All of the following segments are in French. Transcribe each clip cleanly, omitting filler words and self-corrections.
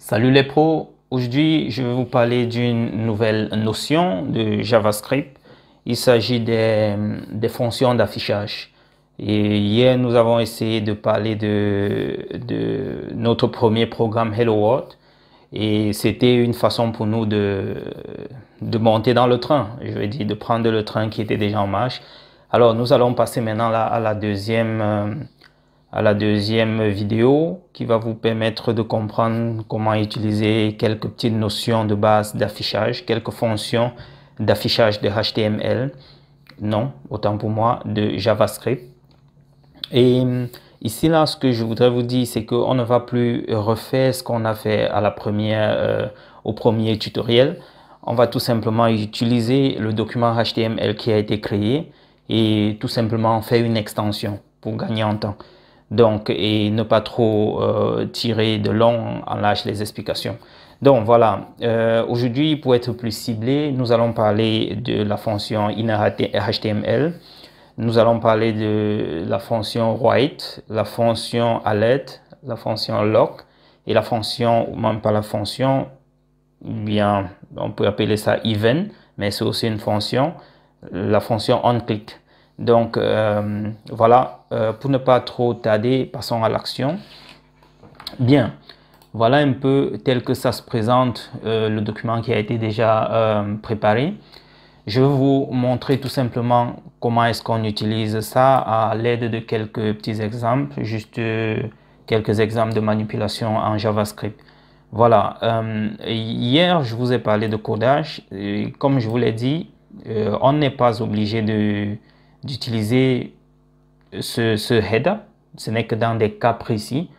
Salut les pros, aujourd'hui je vais vous parler d'une nouvelle notion de JavaScript. Il s'agit des fonctions d'affichage. Et hier nous avons essayé de parler de notre premier programme Hello World et c'était une façon pour nous de monter dans le train, je veux dire de prendre le train qui était déjà en marche. Alors nous allons passer maintenant à la deuxième vidéo qui va vous permettre de comprendre comment utiliser quelques petites notions de base d'affichage, quelques fonctions d'affichage de HTML, non, autant pour moi, de JavaScript. Et ici, là, ce que je voudrais vous dire, c'est qu'on ne va plus refaire ce qu'on a fait à au premier tutoriel. On va tout simplement utiliser le document HTML qui a été créé et tout simplement faire une extension pour gagner en temps. Donc, et ne pas trop tirer de long en large les explications. Donc voilà, aujourd'hui pour être plus ciblé, nous allons parler de la fonction innerHTML. Nous allons parler de la fonction write, la fonction alert, la fonction lock et la fonction, ou même pas la fonction, bien, on peut appeler ça even, mais c'est aussi une fonction, la fonction onClick. Donc voilà, pour ne pas trop tarder, passons à l'action. Bien, voilà un peu tel que ça se présente, le document qui a été déjà préparé. Je vais vous montrer tout simplement comment est-ce qu'on utilise ça à l'aide de quelques petits exemples, juste quelques exemples de manipulation en JavaScript. Voilà, hier je vous ai parlé de codage et comme je vous l'ai dit, on n'est pas obligé d'utiliser ce header. Ce n'est que dans des cas précis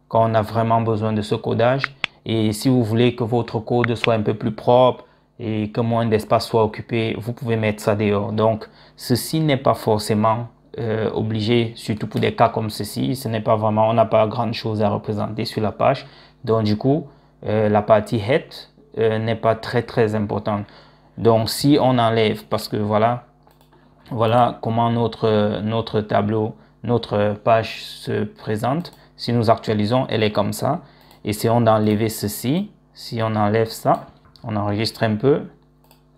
qu'on a vraiment besoin de ce codage. Et si vous voulez que votre code soit un peu plus propre et que moins d'espace soit occupé, vous pouvez mettre ça dehors. Donc, ceci n'est pas forcément obligé, surtout pour des cas comme ceci. Ce n'est pas vraiment, on n'a pas grand chose à représenter sur la page. Donc, du coup, la partie head n'est pas très importante. Donc, si on enlève, parce que voilà comment notre tableau, notre page se présente. Si nous actualisons, elle est comme ça. Essayons d'enlever ceci. Si on enlève ça, on enregistre un peu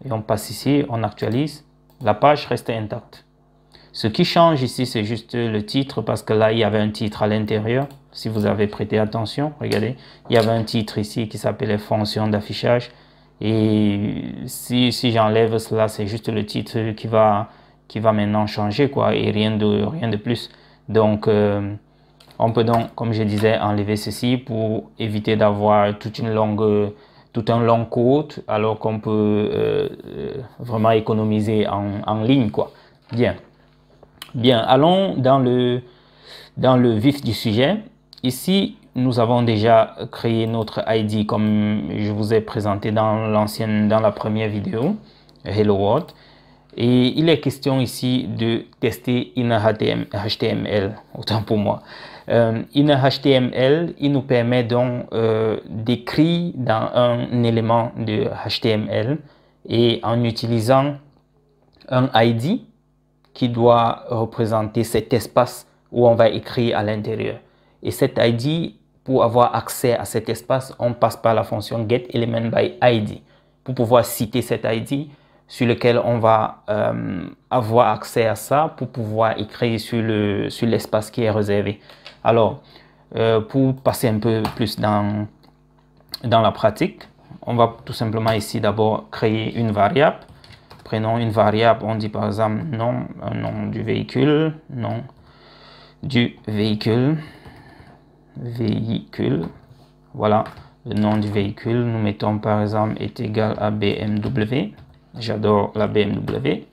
et on passe ici, on actualise. La page reste intacte. Ce qui change ici, c'est juste le titre parce que là, il y avait un titre à l'intérieur. Si vous avez prêté attention, regardez, il y avait un titre ici qui s'appelait fonction d'affichage. Et si j'enlève cela, c'est juste le titre qui va maintenant changer, quoi, et rien de plus. Donc, on peut donc, comme je disais, enlever ceci pour éviter d'avoir tout un long code, alors qu'on peut vraiment économiser en ligne, quoi. Bien, allons dans le vif du sujet. Ici, nous avons déjà créé notre ID comme je vous ai présenté dans la première vidéo, Hello World. Et il est question ici de tester innerHTML, autant pour moi. InnerHTML, il nous permet donc d'écrire dans un élément de HTML et en utilisant un ID qui doit représenter cet espace où on va écrire à l'intérieur. Et cet ID, pour avoir accès à cet espace, on passe par la fonction getElementById pour pouvoir citer cet ID sur lequel on va avoir accès à ça pour pouvoir écrire sur l'espace qui est réservé. Alors, pour passer un peu plus dans la pratique, on va tout simplement ici d'abord créer une variable. Prenons une variable, on dit par exemple un nom du véhicule, voilà, le nom du véhicule, nous mettons par exemple est égal à BMW. J'adore la BMW.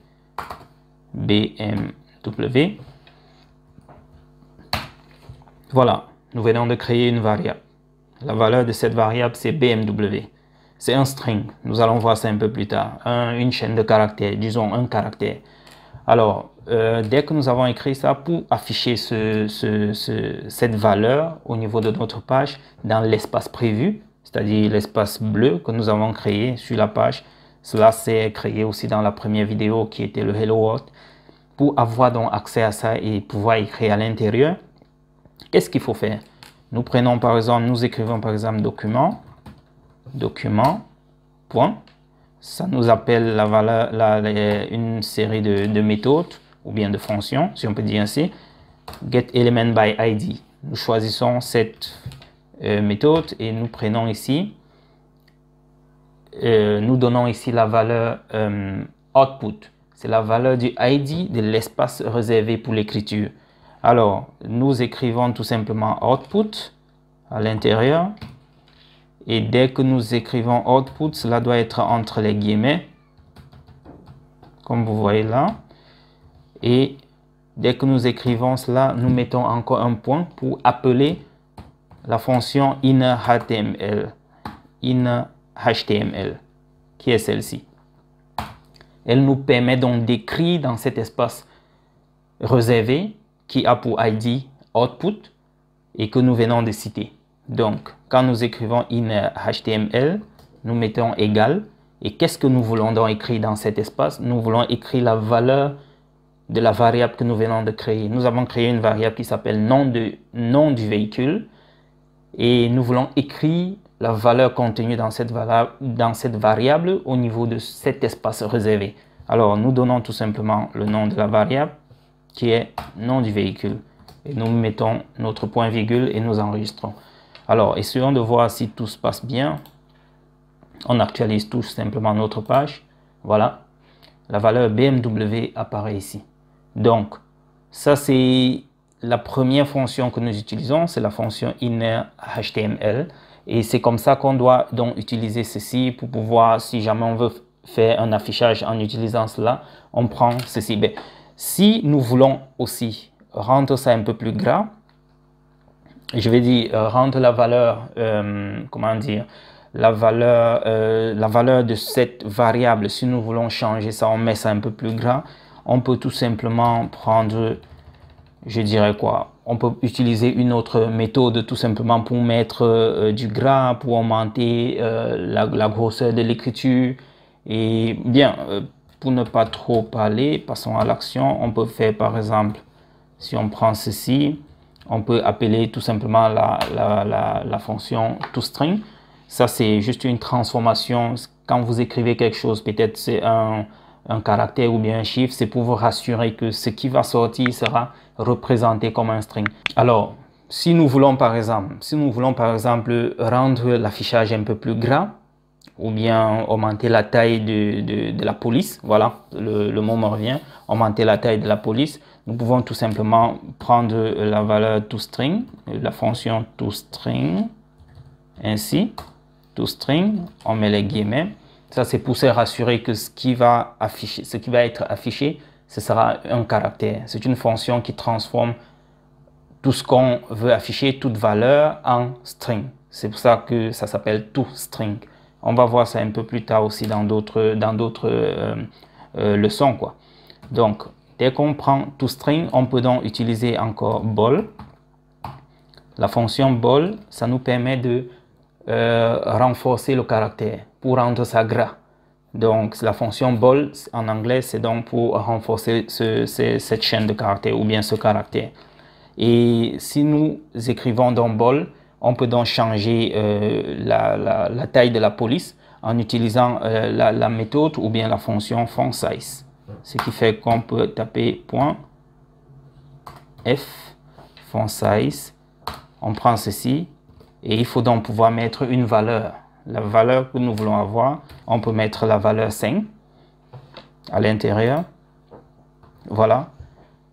Voilà, nous venons de créer une variable. La valeur de cette variable, c'est BMW. C'est un string. Nous allons voir ça un peu plus tard. Une chaîne de caractères, disons un caractère. Alors, dès que nous avons écrit ça, pour afficher cette valeur au niveau de notre page dans l'espace prévu, c'est-à-dire l'espace bleu que nous avons créé sur la page, cela s'est créé aussi dans la première vidéo qui était le Hello World. Pour avoir donc accès à ça et pouvoir écrire à l'intérieur, qu'est-ce qu'il faut faire? Nous prenons par exemple, nous écrivons par exemple document document, point. Ça nous appelle la valeur, une série de méthodes ou bien de fonctions, si on peut dire ainsi. getElementById. Nous choisissons cette méthode et nous prenons ici, nous donnons ici la valeur output. C'est la valeur du ID de l'espace réservé pour l'écriture. Alors, nous écrivons tout simplement output à l'intérieur. Et dès que nous écrivons output, cela doit être entre les guillemets, comme vous voyez là. Et dès que nous écrivons cela, nous mettons encore un point pour appeler la fonction innerHTML, qui est celle-ci. Elle nous permet donc d'écrire dans cet espace réservé qui a pour ID output et que nous venons de citer. Donc, quand nous écrivons innerHTML, nous mettons égal. Et qu'est-ce que nous voulons donc écrire dans cet espace? Nous voulons écrire la valeur de la variable que nous venons de créer. Nous avons créé une variable qui s'appelle nom du véhicule. Et nous voulons écrire la valeur contenue dans cette variable au niveau de cet espace réservé. Alors, nous donnons tout simplement le nom de la variable qui est nom du véhicule. Et nous mettons notre point virgule et nous enregistrons. Alors, essayons de voir si tout se passe bien. On actualise tout simplement notre page. Voilà. La valeur BMW apparaît ici. Donc, ça c'est la première fonction que nous utilisons. C'est la fonction innerHTML. Et c'est comme ça qu'on doit donc utiliser ceci pour pouvoir, si jamais on veut faire un affichage en utilisant cela, on prend ceci. Mais si nous voulons aussi rendre ça un peu plus gras, je vais dire rendre la valeur, comment dire, la valeur de cette variable, si nous voulons changer ça, on met ça un peu plus gras, on peut tout simplement prendre, je dirais quoi, on peut utiliser une autre méthode tout simplement pour mettre du gras, pour augmenter la grosseur de l'écriture. Et bien, pour ne pas trop parler, passons à l'action. On peut faire par exemple, si on prend ceci, on peut appeler tout simplement la fonction toString. Ça, c'est juste une transformation. Quand vous écrivez quelque chose, peut-être c'est un caractère ou bien un chiffre, c'est pour vous rassurer que ce qui va sortir sera représenté comme un string. Alors, si nous voulons par exemple rendre l'affichage un peu plus gras, ou bien augmenter la taille de la police, voilà, le mot me revient, augmenter la taille de la police, nous pouvons tout simplement prendre la valeur toString, la fonction toString, ainsi, toString, on met les guillemets. Ça, c'est pour se rassurer que ce qui va être affiché, ce sera un caractère. C'est une fonction qui transforme tout ce qu'on veut afficher, toute valeur, en string. C'est pour ça que ça s'appelle toString. On va voir ça un peu plus tard aussi dans d'autres leçons, quoi. Donc, dès qu'on prend toString, on peut donc utiliser encore bol. La fonction bol, ça nous permet de renforcer le caractère pour rendre ça gras. Donc, la fonction bol en anglais, c'est donc pour renforcer cette chaîne de caractères ou bien ce caractère. Et si nous écrivons dans bol, on peut donc changer la taille de la police en utilisant la méthode ou bien la fonction fontSize. Ce qui fait qu'on peut taper .f fontSize. On prend ceci et il faut donc pouvoir mettre une valeur. La valeur que nous voulons avoir, on peut mettre la valeur 5 à l'intérieur. Voilà.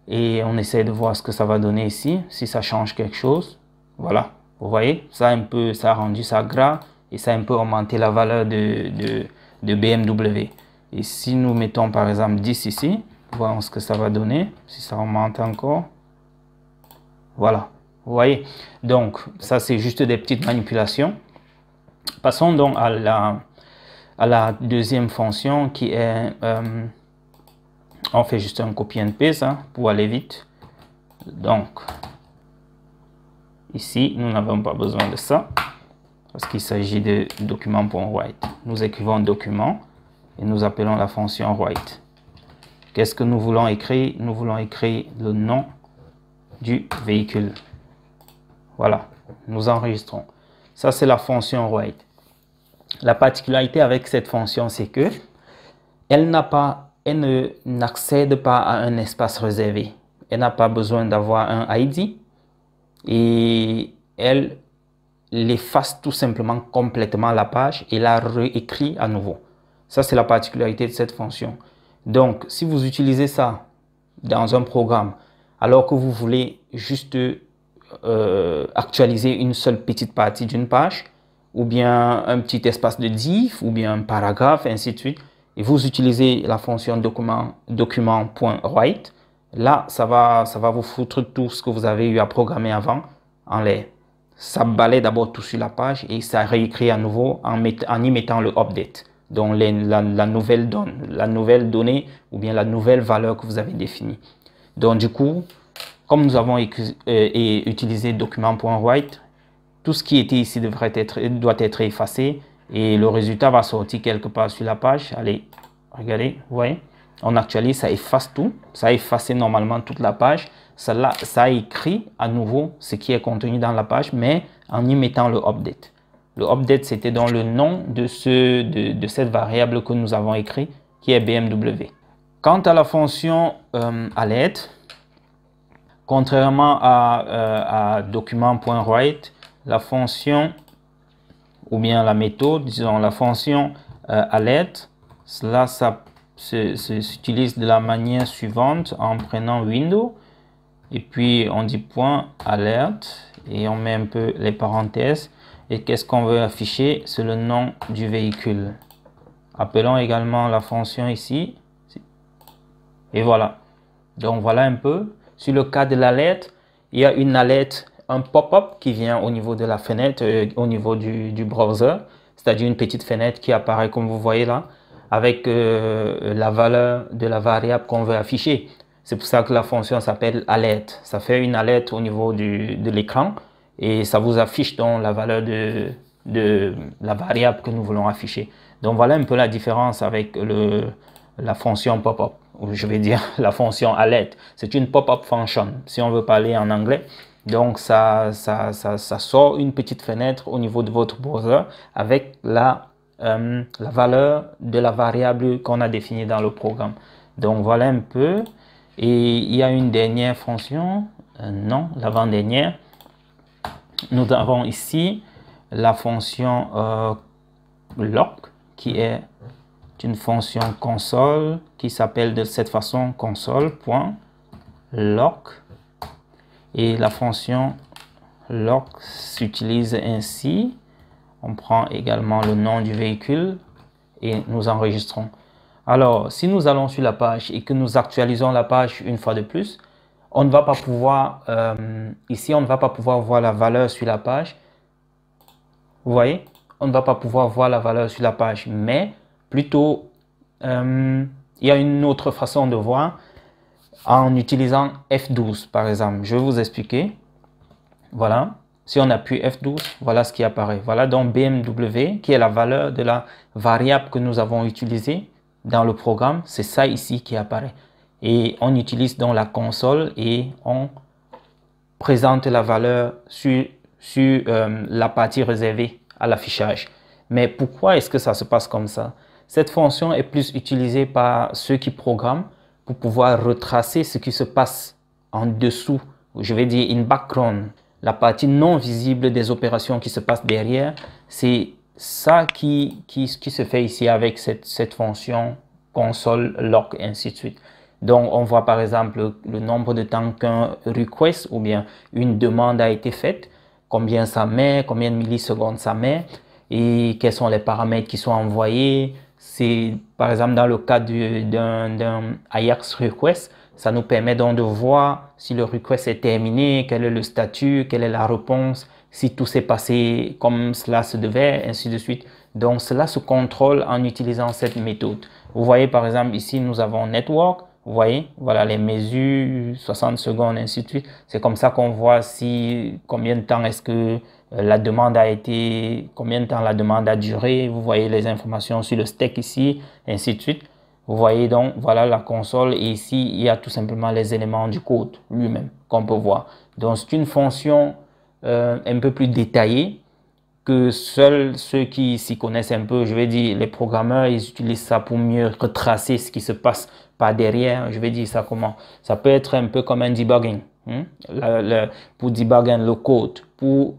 Et on essaie de voir ce que ça va donner ici, si ça change quelque chose. Voilà. Vous voyez, ça a rendu ça gras et ça a un peu augmenté la valeur de BMW. Et si nous mettons par exemple 10 ici, voyons ce que ça va donner, si ça augmente encore. Voilà, vous voyez. Donc, ça c'est juste des petites manipulations. Passons donc à la deuxième fonction qui est, on fait juste un copy and paste pour aller vite. Donc, ici, nous n'avons pas besoin de ça parce qu'il s'agit de document.write. Nous écrivons document et nous appelons la fonction write. Qu'est-ce que nous voulons écrire? Nous voulons écrire le nom du véhicule. Voilà, nous enregistrons. Ça, c'est la fonction write. La particularité avec cette fonction, c'est que elle n'accède pas à un espace réservé. Elle n'a pas besoin d'avoir un ID et elle efface tout simplement complètement la page et la réécrit à nouveau. Ça, c'est la particularité de cette fonction. Donc, si vous utilisez ça dans un programme, alors que vous voulez juste actualiser une seule petite partie d'une page, ou bien un petit espace de div, ou bien un paragraphe, ainsi de suite, et vous utilisez la fonction document.write, là, ça va vous foutre tout ce que vous avez eu à programmer avant en l'air. Ça balaie d'abord tout sur la page et ça réécrit à nouveau en y mettant le update, donc la nouvelle donnée ou bien la nouvelle valeur que vous avez définie. Donc du coup, comme nous avons utilisé document.write, tout ce qui était ici doit être effacé et le résultat va sortir quelque part sur la page. Allez, regardez, vous voyez, on actualise, ça efface tout, ça a effacé normalement toute la page. Ça a écrit à nouveau ce qui est contenu dans la page, mais en y mettant le update. Le update, c'était dans le nom de cette variable que nous avons écrit, qui est BMW. Quant à la fonction alert, contrairement à document.write, la fonction ou bien la méthode, disons la fonction alert, cela s'utilise de la manière suivante en prenant window et puis on dit point alert et on met un peu les parenthèses et qu'est-ce qu'on veut afficher, c'est le nom du véhicule. Appelons également la fonction ici et voilà. Donc voilà un peu. Sur le cas de l'alerte, il y a une alerte, un pop-up qui vient au niveau de la fenêtre, au niveau du browser, c'est-à-dire une petite fenêtre qui apparaît comme vous voyez là, avec la valeur de la variable qu'on veut afficher. C'est pour ça que la fonction s'appelle alerte. Ça fait une alerte au niveau de l'écran et ça vous affiche donc la valeur de la variable que nous voulons afficher. Donc voilà un peu la différence avec la fonction pop-up, ou je vais dire la fonction alert. C'est une pop-up function, si on veut parler en anglais. Donc ça sort une petite fenêtre au niveau de votre browser avec la valeur de la variable qu'on a définie dans le programme. Donc voilà un peu. Et il y a une dernière fonction, non, l'avant-dernière. Nous avons ici la fonction lock qui est une fonction console qui s'appelle de cette façon console.lock et la fonction lock s'utilise ainsi. On prend également le nom du véhicule et nous enregistrons. Alors, si nous allons sur la page et que nous actualisons la page une fois de plus, on ne va pas pouvoir, ici, on ne va pas pouvoir voir la valeur sur la page. Vous voyez, on ne va pas pouvoir voir la valeur sur la page, mais plutôt, il y a une autre façon de voir en utilisant F12, par exemple. Je vais vous expliquer. Voilà. Si on appuie F12, voilà ce qui apparaît. Voilà donc BMW, qui est la valeur de la variable que nous avons utilisée dans le programme. C'est ça ici qui apparaît. Et on utilise donc la console et on présente la valeur sur la partie réservée à l'affichage. Mais pourquoi est-ce que ça se passe comme ça? Cette fonction est plus utilisée par ceux qui programment pour pouvoir retracer ce qui se passe en dessous. Je vais dire in background. La partie non visible des opérations qui se passent derrière, c'est ça qui se fait ici avec cette fonction console lock et ainsi de suite. Donc on voit par exemple le nombre de temps qu'un request ou bien une demande a été faite, combien ça met, combien de millisecondes ça met et quels sont les paramètres qui sont envoyés. C'est par exemple dans le cas d'un Ajax request, ça nous permet donc de voir si le request est terminé, quel est le statut, quelle est la réponse, si tout s'est passé comme cela se devait, ainsi de suite. Donc cela se contrôle en utilisant cette méthode. Vous voyez par exemple ici nous avons network, vous voyez, voilà les mesures, 60 secondes, ainsi de suite. C'est comme ça qu'on voit si combien de temps est-ce que la demande a été, combien de temps la demande a duré. Vous voyez les informations sur le stack ici, ainsi de suite. Vous voyez donc, voilà la console et ici, il y a tout simplement les éléments du code lui-même qu'on peut voir. Donc, c'est une fonction un peu plus détaillée que seuls ceux qui s'y connaissent un peu, je vais dire, les programmeurs, ils utilisent ça pour mieux retracer ce qui se passe par derrière. Je vais dire ça comment? Ça peut être un peu comme un debugging, pour debugger le code, pour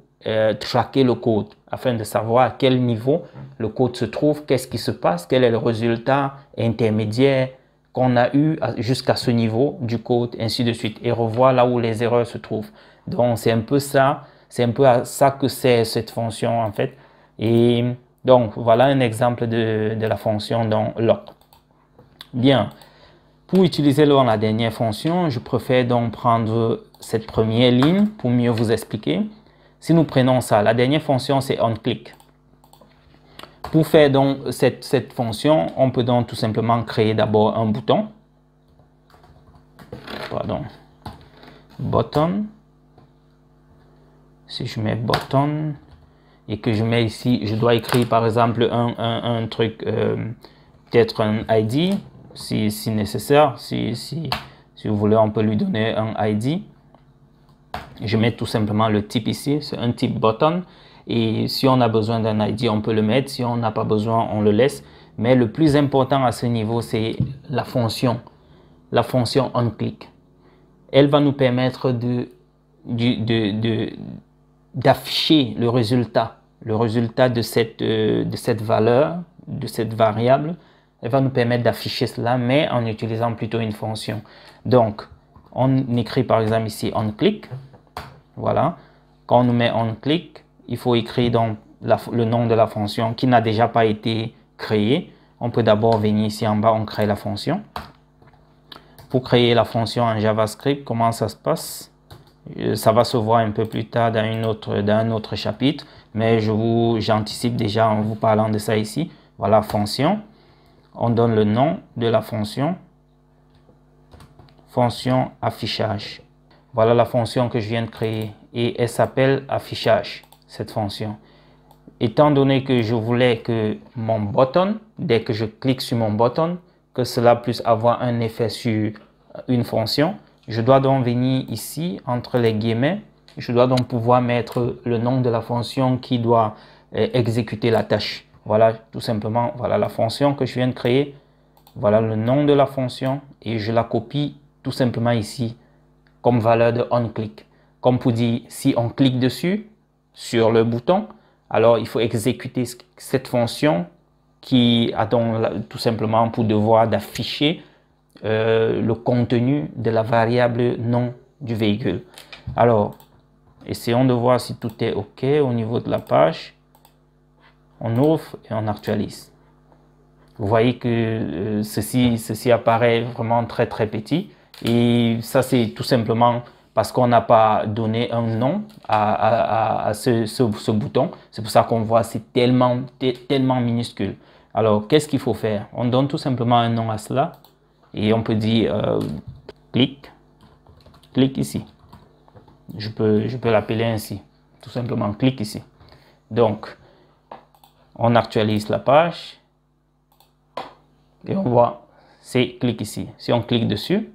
traquer le code, afin de savoir à quel niveau le code se trouve, qu'est-ce qui se passe, quel est le résultat intermédiaire qu'on a eu jusqu'à ce niveau du code, ainsi de suite, et revoir là où les erreurs se trouvent. Donc c'est un peu ça, c'est un peu à ça que c'est cette fonction en fait. Et donc voilà un exemple de la fonction dans lock. Bien, pour utiliser la dernière fonction, je préfère donc prendre cette première ligne pour mieux vous expliquer. Si nous prenons ça, la dernière fonction c'est onClick. Pour faire donc cette fonction, on peut donc tout simplement créer d'abord un bouton. Pardon. Button. Si je mets button et que je mets ici, je dois écrire par exemple un truc, peut-être un ID, si nécessaire. Si vous voulez, on peut lui donner un ID. Je mets tout simplement le type ici, c'est un type button. Et si on a besoin d'un ID, on peut le mettre. Si on n'a pas besoin, on le laisse. Mais le plus important à ce niveau, c'est la fonction onClick. Elle va nous permettre d'afficher le résultat de cette valeur, de cette variable. Elle va nous permettre d'afficher cela, mais en utilisant plutôt une fonction. Donc, on écrit par exemple ici onClick. Voilà. Quand on nous met onClick, il faut écrire donc le nom de la fonction qui n'a déjà pas été créée. On peut d'abord venir ici en bas, on crée la fonction. Pour créer la fonction en JavaScript, comment ça se passe? Ça va se voir un peu plus tard dans un autre chapitre, mais j'anticipe déjà en vous parlant de ça ici. Voilà, fonction. On donne le nom de la fonction. Fonction affichage. Voilà la fonction que je viens de créer et elle s'appelle affichage, cette fonction. Étant donné que je voulais que mon button, dès que je clique sur mon button, que cela puisse avoir un effet sur une fonction, je dois donc venir ici entre les guillemets, je dois donc pouvoir mettre le nom de la fonction qui doit exécuter la tâche. Voilà tout simplement, voilà la fonction que je viens de créer, voilà le nom de la fonction et je la copie tout simplement ici comme valeur de onClick. Comme pour dire, si on clique dessus, sur le bouton, alors il faut exécuter cette fonction qui a donc tout simplement pour devoir d'afficher le contenu de la variable nom du véhicule. Alors, essayons de voir si tout est OK au niveau de la page. On ouvre et on actualise. Vous voyez que ceci apparaît vraiment très petit. Et ça, c'est tout simplement parce qu'on n'a pas donné un nom à ce bouton. C'est pour ça qu'on voit c'est tellement minuscule. Alors, qu'est-ce qu'il faut faire? On donne tout simplement un nom à cela. Et on peut dire clic ici. Je peux l'appeler ainsi. Tout simplement, clic ici. Donc, on actualise la page. Et on voit, c'est clic ici. Si on clique dessus,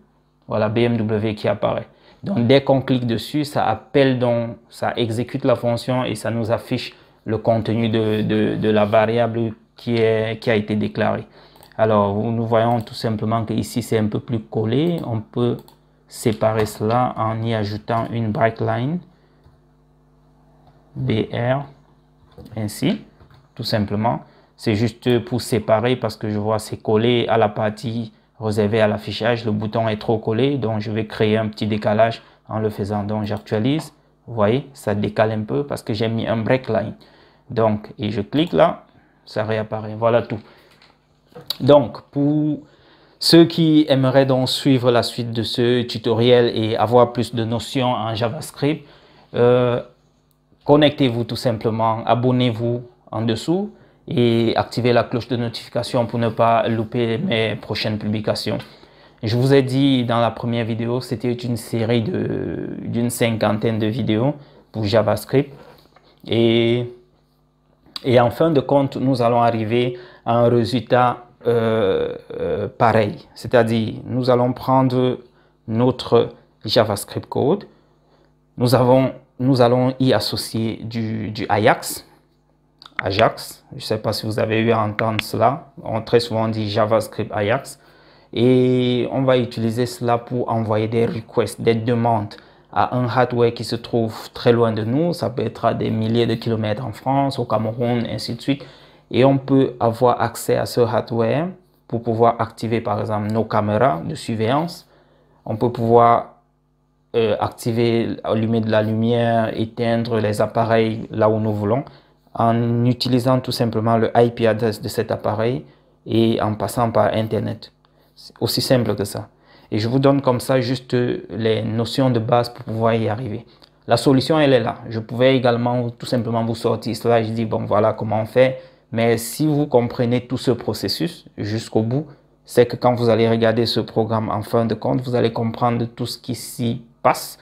voilà BMW qui apparaît. Donc dès qu'on clique dessus, ça appelle donc, ça exécute la fonction et ça nous affiche le contenu de la variable qui a été déclarée. Alors nous voyons tout simplement que ici c'est un peu plus collé. On peut séparer cela en y ajoutant une breakline BR ainsi, tout simplement. C'est juste pour séparer parce que je vois c'est collé à la partie réservée à l'affichage. Le bouton est trop collé, donc je vais créer un petit décalage en le faisant. Donc j'actualise, vous voyez, ça décale un peu parce que j'ai mis un breakline. Donc, et je clique là, ça réapparaît. Voilà tout. Donc, pour ceux qui aimeraient donc suivre la suite de ce tutoriel et avoir plus de notions en JavaScript, connectez-vous tout simplement, abonnez-vous en dessous et activez la cloche de notification pour ne pas louper mes prochaines publications. Je vous ai dit dans la première vidéo, c'était une série d'une 50aine de vidéos pour JavaScript. Et en fin de compte, nous allons arriver à un résultat pareil. C'est-à-dire, nous allons prendre notre JavaScript code. Nous allons y associer du Ajax. Ajax. Je ne sais pas si vous avez eu à entendre cela. Très souvent on dit JavaScript Ajax. Et on va utiliser cela pour envoyer des requests, des demandes à un hardware qui se trouve très loin de nous. Ça peut être à des milliers de kilomètres en France, au Cameroun, ainsi de suite. Et on peut avoir accès à ce hardware pour pouvoir activer par exemple nos caméras de surveillance. On peut pouvoir activer, allumer de la lumière, éteindre les appareils là où nous voulons en utilisant tout simplement le IP address de cet appareil et en passant par Internet. C'est aussi simple que ça. Et je vous donne comme ça juste les notions de base pour pouvoir y arriver. La solution, elle est là. Je pouvais également tout simplement vous sortir cela. Je dis, bon, voilà comment on fait. Mais si vous comprenez tout ce processus jusqu'au bout, c'est que quand vous allez regarder ce programme en fin de compte, vous allez comprendre tout ce qui s'y passe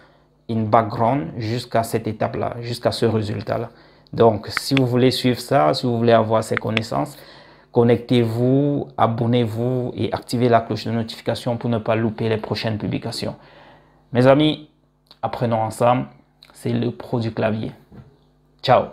in background jusqu'à cette étape-là, jusqu'à ce résultat-là. Donc, si vous voulez suivre ça, si vous voulez avoir ces connaissances, connectez-vous, abonnez-vous et activez la cloche de notification pour ne pas louper les prochaines publications. Mes amis, apprenons ensemble. C'est le pro du clavier. Ciao!